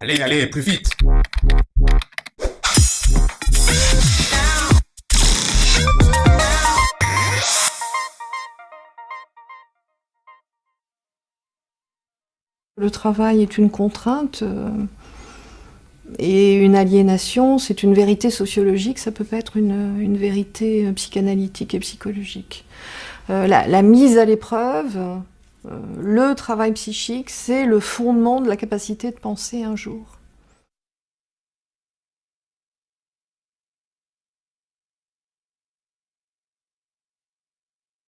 Allez, allez, plus vite! Le travail est une contrainte et une aliénation, c'est une vérité sociologique, ça peut pas être une vérité psychanalytique et psychologique. La mise à l'épreuve, le travail psychique, c'est le fondement de la capacité de penser un jour.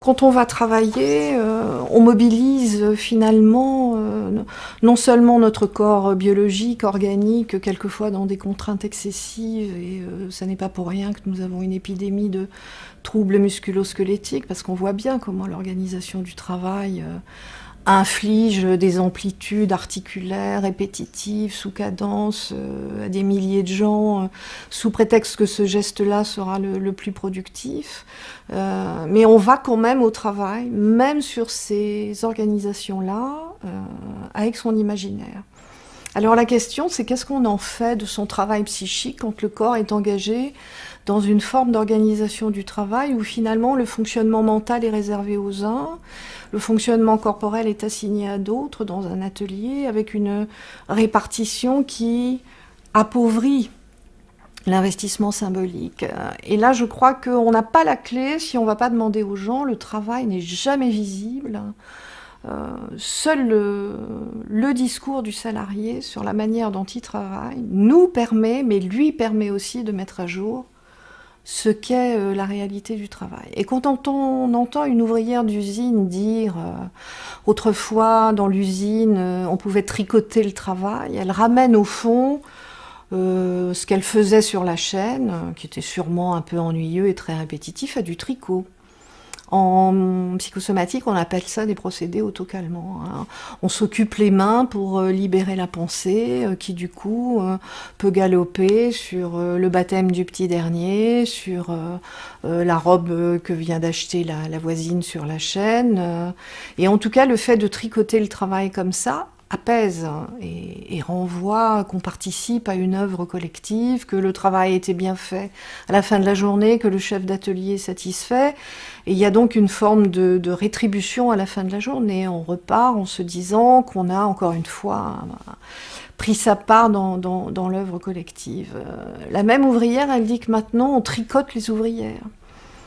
Quand on va travailler, on mobilise finalement non seulement notre corps biologique, organique, quelquefois dans des contraintes excessives, et ça n'est pas pour rien que nous avons une épidémie de troubles musculo-squelettiques, parce qu'on voit bien comment l'organisation du travail inflige des amplitudes articulaires répétitives, sous cadence, à des milliers de gens, sous prétexte que ce geste-là sera le plus productif. Mais on va quand même au travail, même sur ces organisations-là, avec son imaginaire. Alors la question, c'est qu'est-ce qu'on en fait de son travail psychique quand le corps est engagé dans une forme d'organisation du travail où finalement le fonctionnement mental est réservé aux uns, le fonctionnement corporel est assigné à d'autres dans un atelier avec une répartition qui appauvrit l'investissement symbolique. Et là, je crois qu'on n'a pas la clé si on ne va pas demander aux gens. Le travail n'est jamais visible. Seul le discours du salarié sur la manière dont il travaille nous permet, mais lui permet aussi de mettre à jour ce qu'est la réalité du travail. Et quand on entend une ouvrière d'usine dire autrefois dans l'usine on pouvait tricoter le travail, elle ramène au fond ce qu'elle faisait sur la chaîne, qui était sûrement un peu ennuyeux et très répétitif, à du tricot. En psychosomatique, on appelle ça des procédés autocalmants. On s'occupe les mains pour libérer la pensée, qui du coup peut galoper sur le baptême du petit dernier, sur la robe que vient d'acheter la voisine sur la chaîne. Et en tout cas, le fait de tricoter le travail comme ça apaise et renvoie qu'on participe à une œuvre collective, que le travail a été bien fait à la fin de la journée, que le chef d'atelier est satisfait. Et il y a donc une forme de rétribution à la fin de la journée. On repart en se disant qu'on a encore une fois pris sa part dans l'œuvre collective. La même ouvrière, elle dit que maintenant on tricote les ouvrières.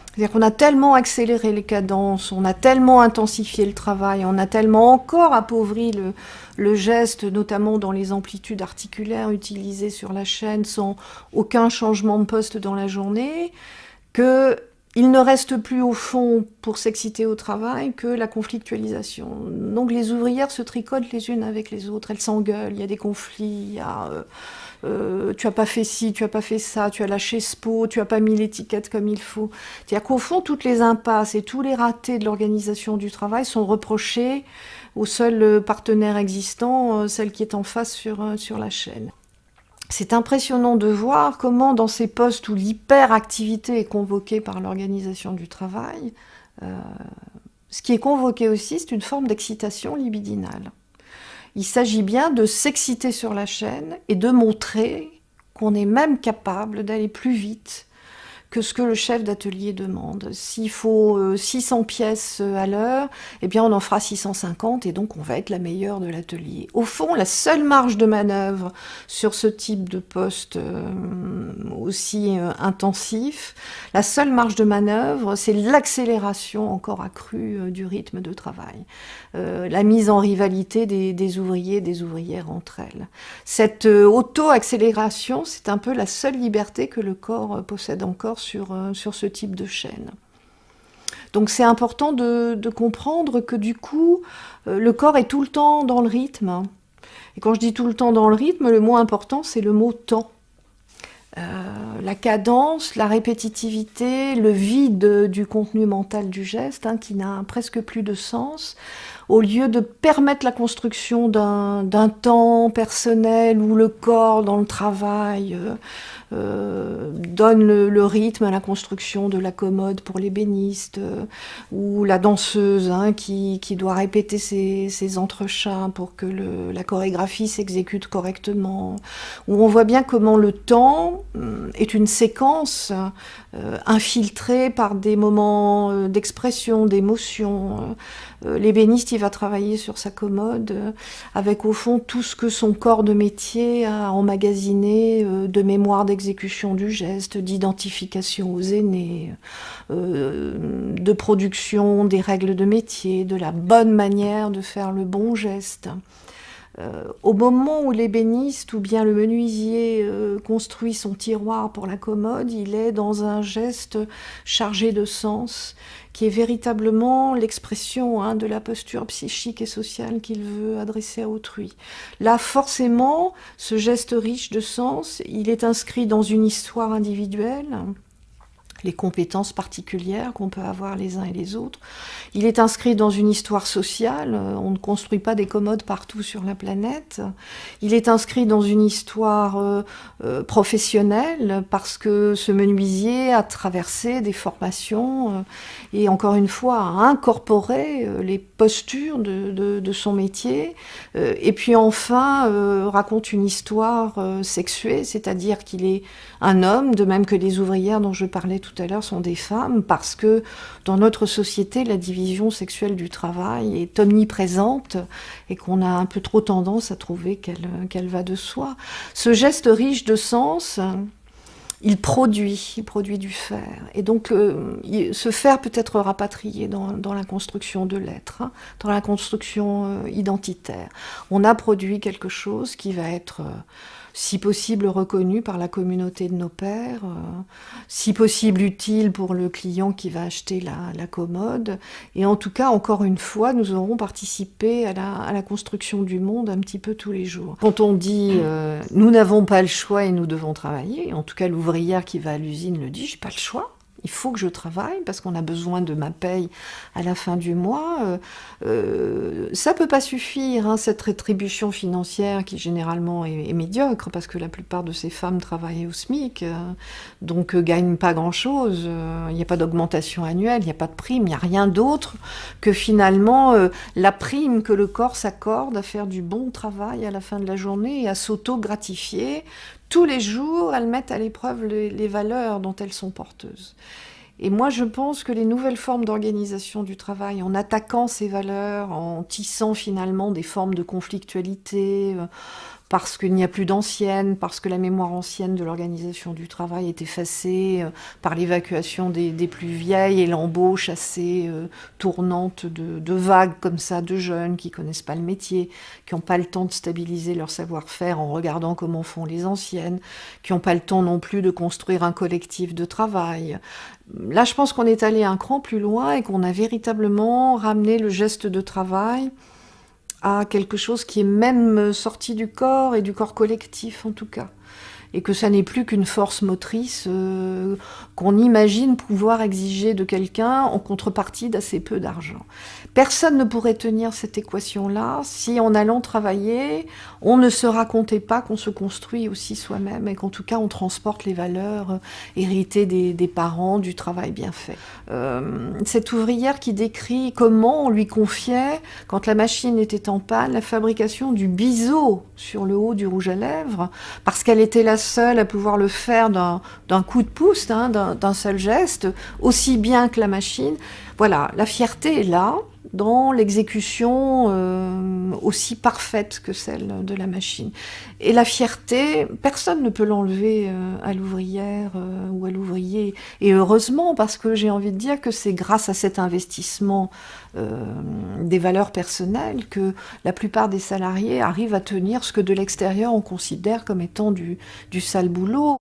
C'est-à-dire qu'on a tellement accéléré les cadences, on a tellement intensifié le travail, on a tellement encore appauvri le geste, notamment dans les amplitudes articulaires utilisées sur la chaîne sans aucun changement de poste dans la journée, qu'il ne reste plus au fond pour s'exciter au travail que la conflictualisation. Donc les ouvrières se tricotent les unes avec les autres, elles s'engueulent, il y a des conflits, il y a... tu as pas fait ci, tu as pas fait ça, tu as lâché ce pot, tu as pas mis l'étiquette comme il faut. C'est-à-dire qu'au fond, toutes les impasses et tous les ratés de l'organisation du travail sont reprochés au seul partenaire existant, celle qui est en face sur la chaîne. C'est impressionnant de voir comment dans ces postes où l'hyperactivité est convoquée par l'organisation du travail, ce qui est convoqué aussi, c'est une forme d'excitation libidinale. Il s'agit bien de s'exciter sur la chaîne et de montrer qu'on est même capable d'aller plus vite que ce que le chef d'atelier demande. S'il faut 600 pièces à l'heure, eh bien on en fera 650 et donc on va être la meilleure de l'atelier. Au fond, la seule marge de manœuvre sur ce type de poste aussi intensif, la seule marge de manœuvre, c'est l'accélération encore accrue du rythme de travail. La mise en rivalité des ouvriers et des ouvrières entre elles. Cette auto-accélération, c'est un peu la seule liberté que le corps possède encore sur ce type de chaîne. Donc c'est important de comprendre que du coup, le corps est tout le temps dans le rythme. Et quand je dis tout le temps dans le rythme, le mot important, c'est le mot temps. La cadence, la répétitivité, le vide du contenu mental du geste, qui n'a presque plus de sens. au lieu de permettre la construction d'un temps personnel où le corps dans le travail donne le rythme à la construction de la commode pour l'ébéniste, ou la danseuse qui doit répéter ses entrechats pour que la chorégraphie s'exécute correctement, où on voit bien comment le temps est une séquence infiltrée par des moments d'expression, d'émotion. L'ébéniste, il va travailler sur sa commode avec au fond tout ce que son corps de métier a emmagasiné de mémoire d'exécution du geste, d'identification aux aînés, de production des règles de métier, de la bonne manière de faire le bon geste. Au moment où l'ébéniste ou bien le menuisier construit son tiroir pour la commode, il est dans un geste chargé de sens, qui est véritablement l'expression de la posture psychique et sociale qu'il veut adresser à autrui. Là, forcément, ce geste riche de sens, il est inscrit dans une histoire individuelle, les compétences particulières qu'on peut avoir les uns et les autres. Il est inscrit dans une histoire sociale, on ne construit pas des commodes partout sur la planète. Il est inscrit dans une histoire professionnelle, parce que ce menuisier a traversé des formations et encore une fois a incorporé les postures de son métier. Et puis enfin raconte une histoire sexuée, c'est-à-dire qu'il est un homme, de même que les ouvrières dont je parlais tout à l'heure sont des femmes, parce que dans notre société, la division sexuelle du travail est omniprésente et qu'on a un peu trop tendance à trouver qu'elle va de soi. Ce geste riche de sens, il produit du faire. Et donc, ce faire peut être rapatrié dans la construction de l'être, dans la construction identitaire. On a produit quelque chose qui va être si possible reconnu par la communauté de nos pairs, si possible utile pour le client qui va acheter la commode. Et en tout cas, encore une fois, nous aurons participé à la construction du monde un petit peu tous les jours. Quand on dit « nous n'avons pas le choix et nous devons travailler », en tout cas l'ouvrière qui va à l'usine le dit « j'ai pas le choix ». Il faut que je travaille parce qu'on a besoin de ma paye à la fin du mois. Ça peut pas suffire, cette rétribution financière qui généralement est médiocre, parce que la plupart de ces femmes travaillent au SMIC, donc gagnent pas grand-chose. Il n'y a pas d'augmentation annuelle, il n'y a pas de prime, il n'y a rien d'autre que finalement la prime que le corps s'accorde à faire du bon travail à la fin de la journée et à s'auto-gratifier. Tous les jours, elles mettent à l'épreuve les valeurs dont elles sont porteuses. Et moi, je pense que les nouvelles formes d'organisation du travail, en attaquant ces valeurs, en tissant finalement des formes de conflictualité, parce qu'il n'y a plus d'anciennes, parce que la mémoire ancienne de l'organisation du travail est effacée par l'évacuation des plus vieilles et l'embauche assez tournante de vagues comme ça, de jeunes qui connaissent pas le métier, qui n'ont pas le temps de stabiliser leur savoir-faire en regardant comment font les anciennes, qui n'ont pas le temps non plus de construire un collectif de travail. Là, je pense qu'on est allé un cran plus loin et qu'on a véritablement ramené le geste de travail à quelque chose qui est même sorti du corps, et du corps collectif en tout cas. Et que ça n'est plus qu'une force motrice qu'on imagine pouvoir exiger de quelqu'un en contrepartie d'assez peu d'argent. Personne ne pourrait tenir cette équation-là si, en allant travailler, on ne se racontait pas qu'on se construit aussi soi-même, et qu'en tout cas on transporte les valeurs héritées des parents, du travail bien fait. Cette ouvrière qui décrit comment on lui confiait, quand la machine était en panne, la fabrication du biseau sur le haut du rouge à lèvres, parce qu'elle était la seule à pouvoir le faire d'un coup de pouce, d'un seul geste, aussi bien que la machine. Voilà, la fierté est là, dans l'exécution aussi parfaite que celle de la machine. Et la fierté, personne ne peut l'enlever à l'ouvrière ou à l'ouvrier. Et heureusement, parce que j'ai envie de dire que c'est grâce à cet investissement des valeurs personnelles que la plupart des salariés arrivent à tenir ce que de l'extérieur on considère comme étant du sale boulot.